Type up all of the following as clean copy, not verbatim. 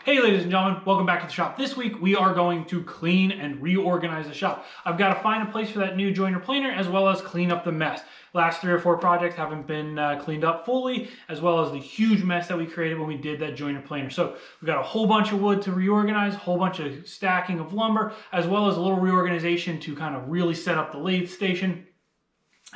Hey ladies and gentlemen, welcome back to the shop. This week we are going to clean and reorganize the shop. I've got to find a place for that new joiner planer as well as clean up the mess. Last 3 or 4 projects haven't been cleaned up fully, as well as the huge mess that we created when we did that joiner planer. So we've got a whole bunch of wood to reorganize, a whole bunch of stacking of lumber, as well as a little reorganization to kind of really set up the lathe station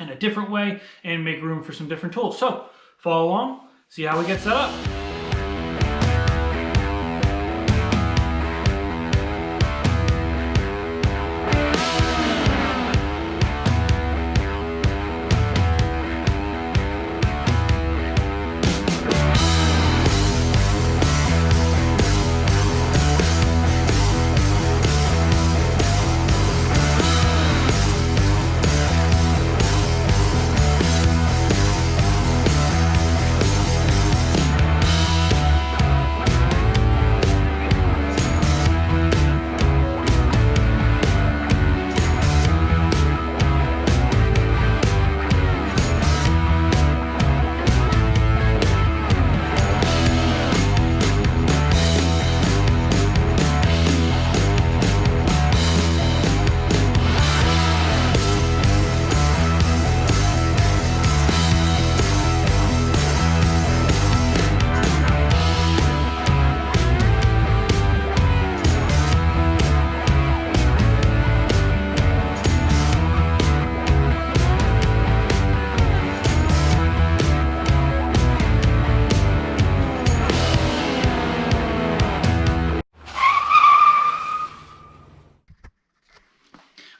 in a different way and make room for some different tools. So follow along, see how we get set up.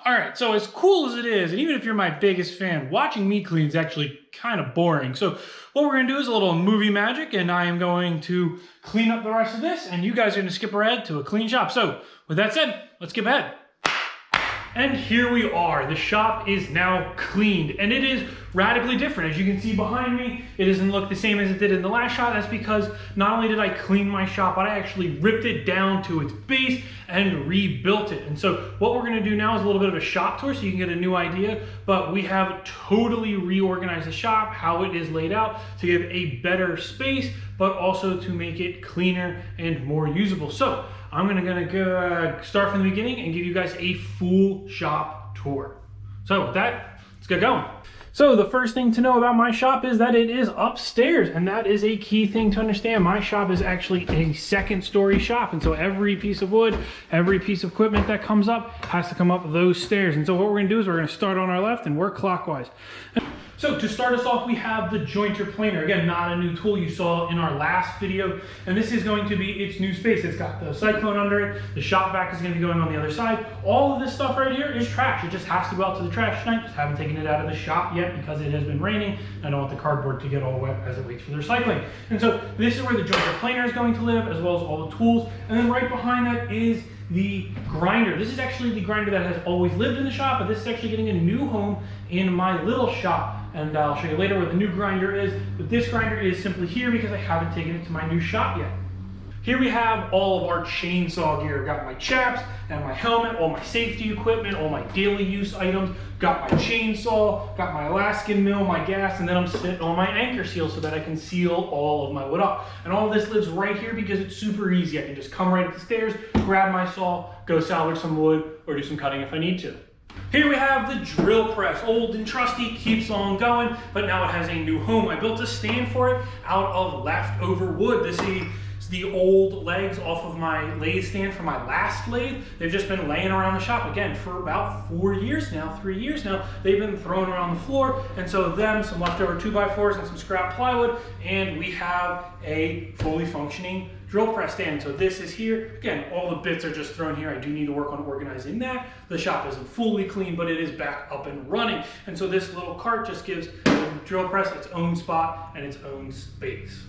Alright, so as cool as it is, and even if you're my biggest fan, watching me clean is actually kind of boring. So what we're going to do is a little movie magic, and I am going to clean up the rest of this, and you guys are going to skip ahead to a clean shop. So with that said, let's skip ahead. And here we are. The shop is now cleaned, and it is radically different. As you can see behind me, it doesn't look the same as it did in the last shot. That's because not only did I clean my shop, but I actually ripped it down to its base and rebuilt it. And so what we're gonna do now is a little bit of a shop tour so you can get a new idea, but we have totally reorganized the shop, how it is laid out to give a better space, but also to make it cleaner and more usable. So I'm gonna go start from the beginning and give you guys a full shop tour. So with that, let's get going. So the first thing to know about my shop is that it is upstairs, and that is a key thing to understand. My shop is actually a 2nd story shop, and so every piece of wood, every piece of equipment that comes up has to come up those stairs. And so what we're gonna do is we're gonna start on our left and work clockwise. So to start us off, we have the jointer planer. Again, not a new tool you saw in our last video. And this is going to be its new space. It's got the cyclone under it. The shop vac is gonna be going on the other side. All of this stuff right here is trash. It just has to go out to the trash tonight. Just haven't taken it out of the shop yet because it has been raining. I don't want the cardboard to get all wet as it waits for the recycling. And so this is where the jointer planer is going to live, as well as all the tools. And then right behind that is the grinder. This is actually the grinder that has always lived in the shop, but this is actually getting a new home in my little shop. And I'll show you later where the new grinder is, but this grinder is simply here because I haven't taken it to my new shop yet. Here we have all of our chainsaw gear. Got my chaps and my helmet, all my safety equipment, all my daily use items. Got my chainsaw, got my Alaskan mill, my gas, and then I'm sitting on my anchor seal so that I can seal all of my wood up. And all of this lives right here because it's super easy. I can just come right up the stairs, grab my saw, go salvage some wood, or do some cutting if I need to. Here we have the drill press, old and trusty, keeps on going, but now it has a new home. I built a stand for it out of leftover wood. This is the old legs off of my lathe stand from my last lathe. They've just been laying around the shop again for about 4 years now, 3 years now. They've been thrown around the floor, and so them, some leftover 2x4s and some scrap plywood, and we have a fully functioning drill press stand. So this is here. Again, all the bits are just thrown here. I do need to work on organizing that. The shop isn't fully clean, but it is back up and running. And so this little cart just gives the drill press its own spot and its own space.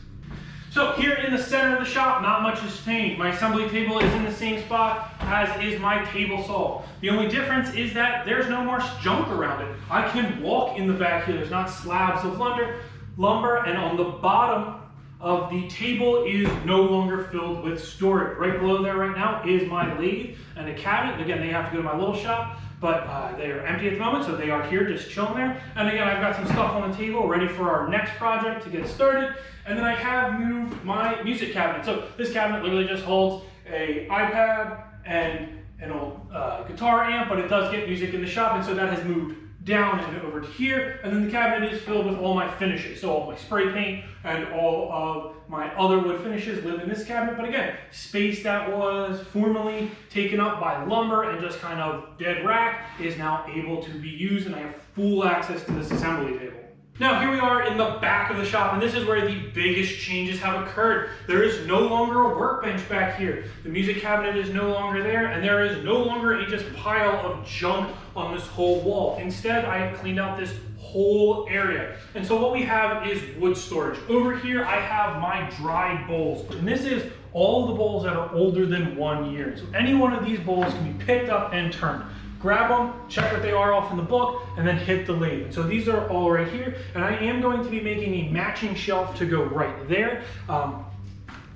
So here in the center of the shop, not much has changed. My assembly table is in the same spot as is my table saw. The only difference is that there's no more junk around it. I can walk in the back here. There's not slabs of lumber, and on the bottom of the table is no longer filled with storage. Right below there right now is my lathe and a cabinet. Again, they have to go to my little shop, but they are empty at the moment, so they are here just chilling there. And again, I've got some stuff on the table ready for our next project to get started. And then I have moved my music cabinet. So this cabinet literally just holds a iPad and an old guitar amp, but it does get music in the shop, and so that has moved down and over to here. And then the cabinet is filled with all my finishes. So all my spray paint and all of my other wood finishes live in this cabinet. But again, space that was formerly taken up by lumber and just kind of dead rack is now able to be used, and I have full access to this assembly table. Now here we are in the back of the shop, and this is where the biggest changes have occurred. There is no longer a workbench back here. The music cabinet is no longer there, and there is no longer a just pile of junk on this whole wall. Instead, I have cleaned out this whole area. And so what we have is wood storage. Over here, I have my dried bowls, and this is all the bowls that are older than 1 year. So any one of these bowls can be picked up and turned. Grab them, check what they are off in the book, and then hit the lathe. So these are all right here, and I am going to be making a matching shelf to go right there.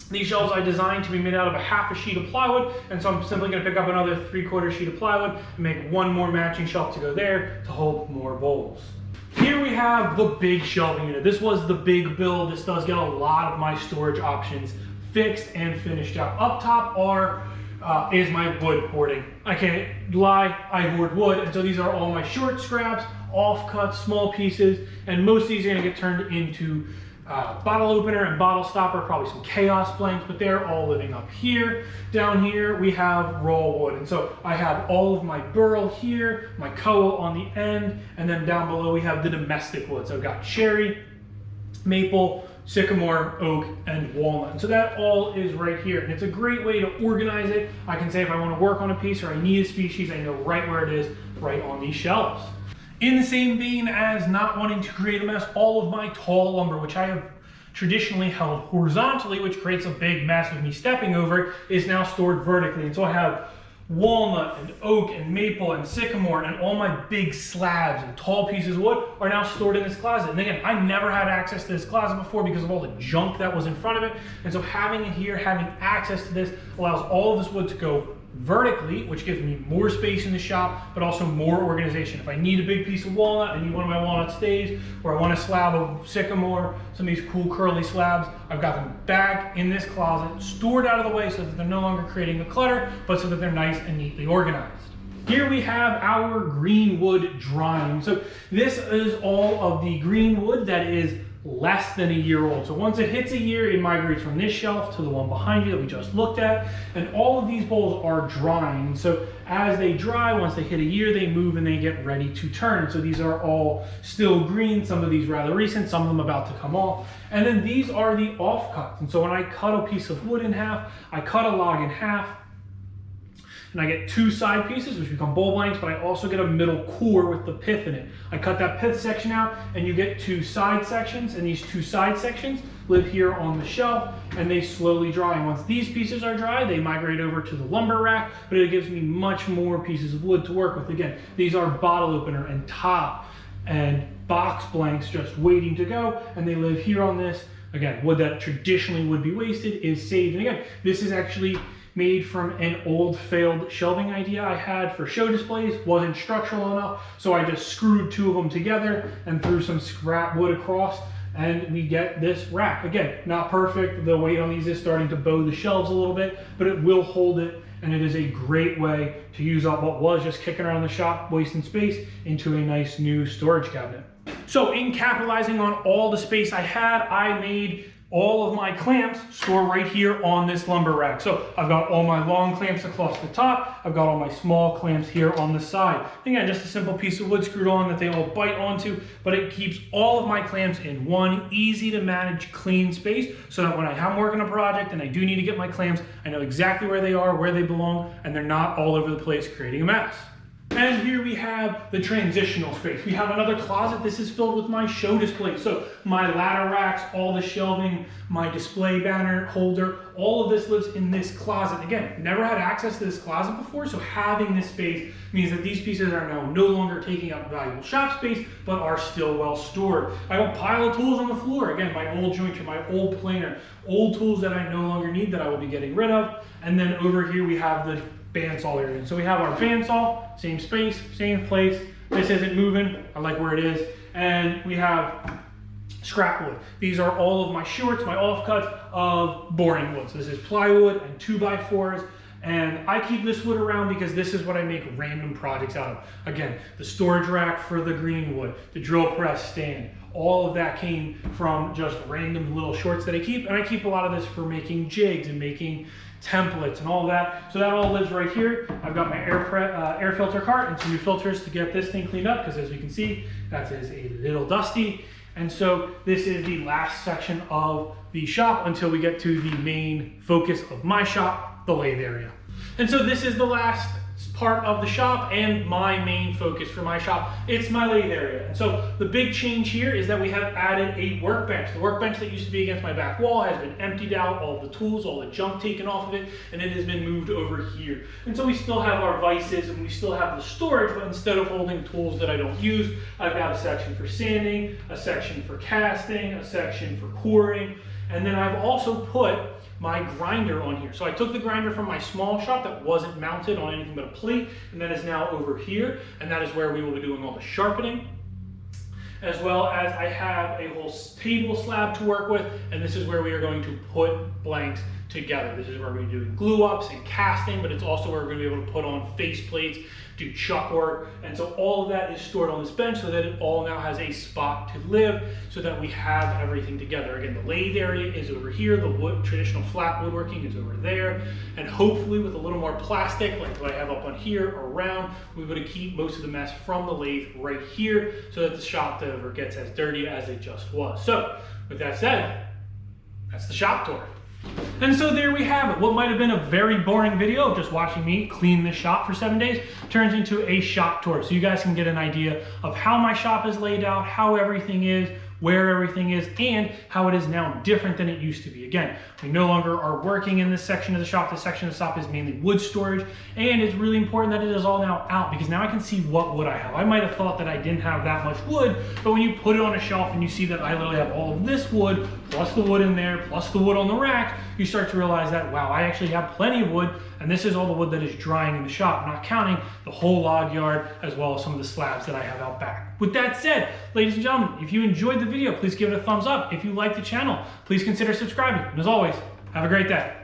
These shelves I designed to be made out of a half a sheet of plywood, and so I'm simply going to pick up another 3/4 sheet of plywood and make one more matching shelf to go there to hold more bowls. Here we have the big shelving unit. This was the big build. This does get a lot of my storage options fixed and finished out. Up top is my wood hoarding. I can't lie, I hoard wood, and so these are all my short scraps, offcuts, small pieces, and most of these are gonna get turned into bottle opener and bottle stopper, probably some chaos blanks, but they're all living up here. Down here we have raw wood, and so I have all of my burl here, my koa on the end, and then down below we have the domestic wood. So I've got cherry, maple, sycamore, oak, and walnut. And so that all is right here, and it's a great way to organize it. I can say if I want to work on a piece or I need a species, I know right where it is, right on these shelves. In the same vein as not wanting to create a mess, all of my tall lumber, which I have traditionally held horizontally, which creates a big mess with me stepping over it, is now stored vertically. And so I have walnut and oak and maple and sycamore, and all my big slabs and tall pieces of wood are now stored in this closet. And again, I never had access to this closet before because of all the junk that was in front of it. And so having it here, having access to this, allows all of this wood to go vertically, which gives me more space in the shop, but also more organization. If I need a big piece of walnut, I need one of my walnut stays, or I want a slab of sycamore, some of these cool curly slabs, I've got them back in this closet, stored out of the way so that they're no longer creating a clutter, but so that they're nice and neatly organized. Here we have our green wood drying. So this is all of the green wood that is less than a year old. So once it hits a year, it migrates from this shelf to the one behind you that we just looked at, and all of these bowls are drying. So as they dry, once they hit a year, they move and they get ready to turn. So these are all still green, some of these rather recent, some of them about to come off. And then these are the offcuts. And so when I cut a piece of wood in half, I cut a log in half, and I get two side pieces, which become bowl blanks, but I also get a middle core with the pith in it. I cut that pith section out, and you get two side sections, and these two side sections live here on the shelf, and they slowly dry. And once these pieces are dry, they migrate over to the lumber rack, but it gives me much more pieces of wood to work with. Again, these are bottle opener and top and box blanks just waiting to go, and they live here on this. Again, wood that traditionally would be wasted is saved. And again, this is actually made from an old failed shelving idea I had for show displays. Wasn't structural enough, so I just screwed two of them together and threw some scrap wood across, and we get this rack. Again, not perfect. The weight on these is starting to bow the shelves a little bit, but it will hold it, and it is a great way to use up what was just kicking around the shop, wasting space, into a nice new storage cabinet. So in capitalizing on all the space I had, I made all of my clamps store right here on this lumber rack. So I've got all my long clamps across the top. I've got all my small clamps here on the side. Again, just a simple piece of wood screwed on that they all bite onto, but it keeps all of my clamps in one easy to manage, clean space, so that when I'm working a project and I do need to get my clamps, I know exactly where they are, where they belong, and they're not all over the place creating a mess. And here we have the transitional space. We have another closet. This is filled with my show display. So my ladder racks, all the shelving, my display banner holder, all of this lives in this closet. Again, never had access to this closet before, so having this space means that these pieces are now no longer taking up valuable shop space, but are still well stored. I have a pile of tools on the floor. Again, my old jointer, my old planer, old tools that I no longer need that I will be getting rid of. And then over here we have the bandsaw area. So we have our bandsaw, same space, same place. This isn't moving. I like where it is. And we have scrap wood. These are all of my shorts, my offcuts of boring wood. So this is plywood and 2x4s. And I keep this wood around because this is what I make random projects out of. Again, the storage rack for the green wood, the drill press stand, all of that came from just random little shorts that I keep. And I keep a lot of this for making jigs and making templates and all that. So that all lives right here. I've got my air filter cart and some new filters to get this thing cleaned up, because as you can see, that is a little dusty. And so this is the last section of the shop until we get to the main focus of my shop, the lathe area. And so this is the last part of the shop and my main focus for my shop. It's my lathe area. And so the big change here is that we have added a workbench. The workbench that used to be against my back wall has been emptied out, all the tools, all the junk taken off of it, and it has been moved over here. And so we still have our vices and we still have the storage, but instead of holding tools that I don't use, I've got a section for sanding, a section for casting, a section for coring, and then I've also put my grinder on here. So I took the grinder from my small shop that wasn't mounted on anything but a plate, and that is now over here, and that is where we will be doing all the sharpening, as well as I have a whole table slab to work with, and this is where we are going to put blanks together. This is where we're doing glue ups and casting, but it's also where we're going to be able to put on face plates, do chuck work, and so all of that is stored on this bench so that it all now has a spot to live, so that we have everything together. Again, the lathe area is over here, the wood, traditional flat woodworking is over there, and hopefully with a little more plastic like what I have up on here around, we would keep most of the mess from the lathe right here so that the shop never gets as dirty as it just was. So with that said, that's the shop tour. And so there we have it. What might have been a very boring video of just watching me clean this shop for 7 days turns into a shop tour. So you guys can get an idea of how my shop is laid out, how everything is, where everything is, and how it is now different than it used to be. Again, we no longer are working in this section of the shop. This section of the shop is mainly wood storage, and it's really important that it is all now out, because now I can see what wood I have. I might have thought that I didn't have that much wood, but when you put it on a shelf and you see that I literally have all of this wood, plus the wood in there, plus the wood on the rack, you start to realize that, wow, I actually have plenty of wood, and this is all the wood that is drying in the shop, not counting the whole log yard, as well as some of the slabs that I have out back. With that said, ladies and gentlemen, if you enjoyed the video, please give it a thumbs up. If you like the channel, please consider subscribing. And as always, have a great day.